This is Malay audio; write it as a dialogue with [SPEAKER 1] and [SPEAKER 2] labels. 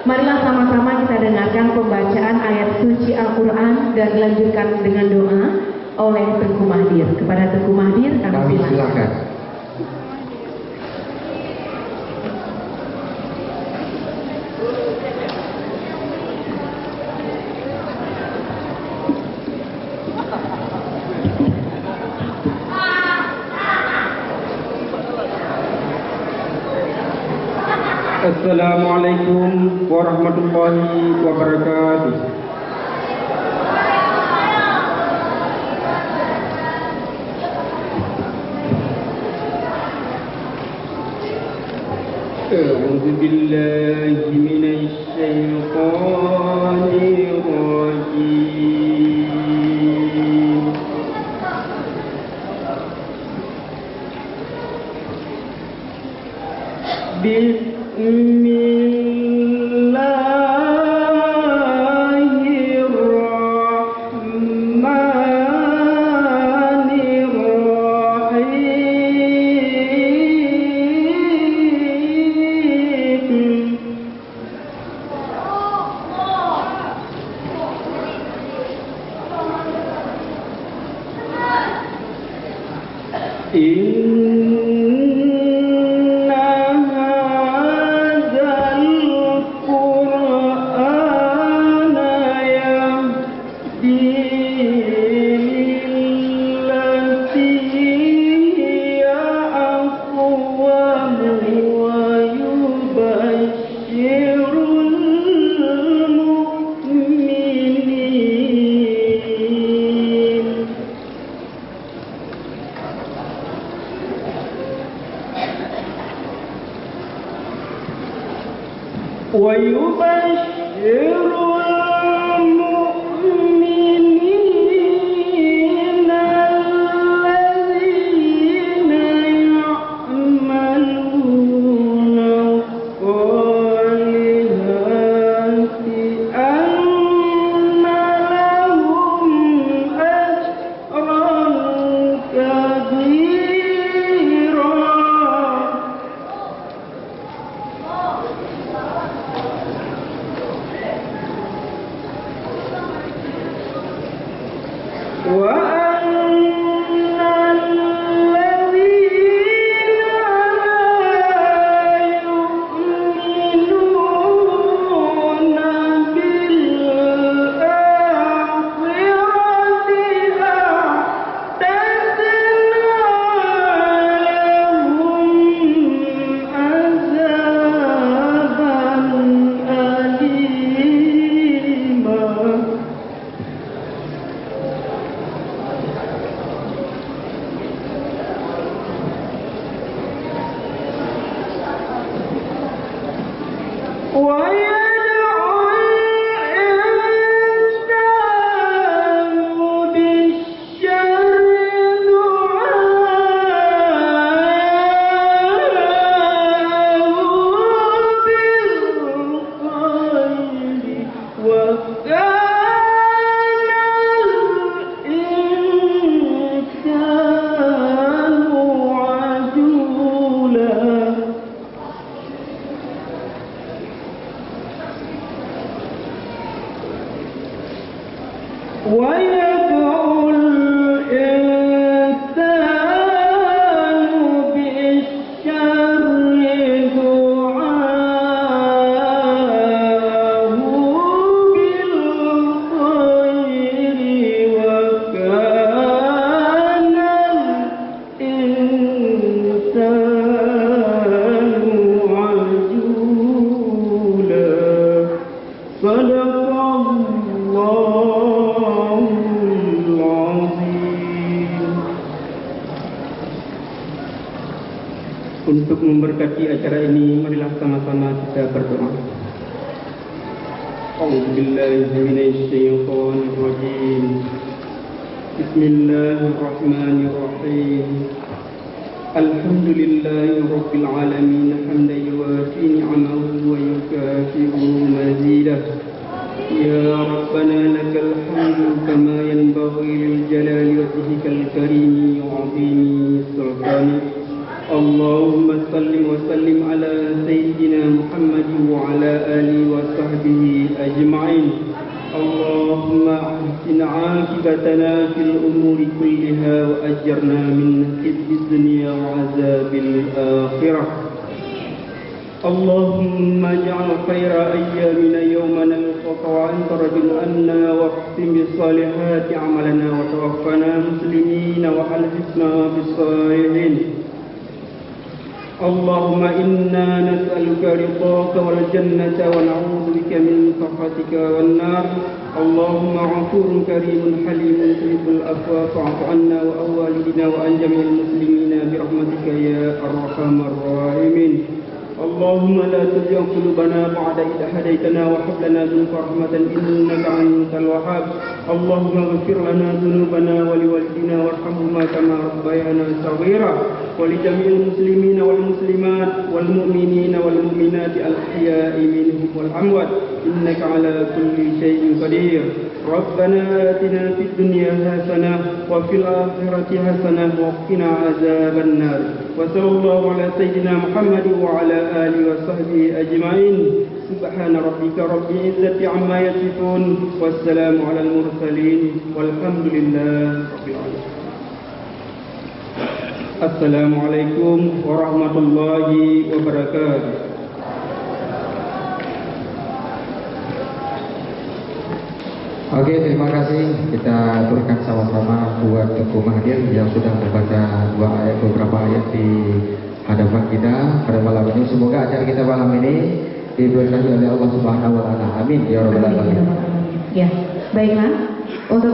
[SPEAKER 1] Marilah sama-sama kita dengarkan pembacaan ayat suci Al-Quran dan dilanjutkan dengan doa oleh Tengku Mahdir. Kepada Tengku Mahdir kami silakan.
[SPEAKER 2] Assalamualaikum warahmatullahi wabarakatuh. A'udzu billahi minasy syaithanir rajim. Untuk memberkati acara ini, marilah sama-sama kita berdoa. A'udzubillahi minasyaitonir rajim. Bismillahirrahmanirrahim. Alhamdulillahi rabbil alamin hamdan yuwafi ni'amahu wa yukafi'u mazidah. Ya Rabbana lakal hamdu kama yanbaghi lil jalali wajhikal karimi wa 'azimi sultanik. Allah اللهم صل وسلم على سيدنا محمد وعلى آله وصحبه أجمعين. اللهم أحسن عاقبتنا في الأمور كلها وأجرنا من خزي الدنيا وعذاب الآخرة. اللهم اجعل خير أيامنا يوم نلقاك وأنت رجل عنا، واختم بالصالحات عملنا، وتوفنا مسلمين وألحقنا بالصالحين. اللهم إنا نسألك رضاك والجنة ونعوذ بك من سخطك والنار. اللهم غفور كريم حليم تحب العفو فاعف عنا وعن والدنا وعن جميع المسلمين برحمتك يا أرحم الراحمين. اللهم لا تزغ قلوبنا بعد إذ هديتنا وهب لنا منك رحمة إنك أنت الوهاب. اللهم اغفر لنا ذنوبنا ولوالدينا وارحمهما كما ربيانا صغيرا، ولجميع المسلمين والمسلمات والمؤمنين والمؤمنات الأحياء منهم والأموات إنك على كل شيء قدير. ربنا آتنا في الدنيا حسنة وفي الآخرة حسنة وقنا عذاب النار. وصلى الله على سيدنا محمد وعلى آله وصحبه أجمعين. سبحان ربك رب العزة عما يصفون والسلام على المرسلين والحمد لله رب العالمين. Assalamualaikum warahmatullahi wabarakatuh.
[SPEAKER 3] Oke, terima kasih. Kita aturkan sama-sama buat Teguh Mahdir yang sudah membaca beberapa ayat di hadapan kita pada malam ini. Semoga acara kita malam ini diberkahi oleh Allah Subhanahu wa taala. Amin ya rabbal alamin.
[SPEAKER 1] Ya, baiklah. Untuk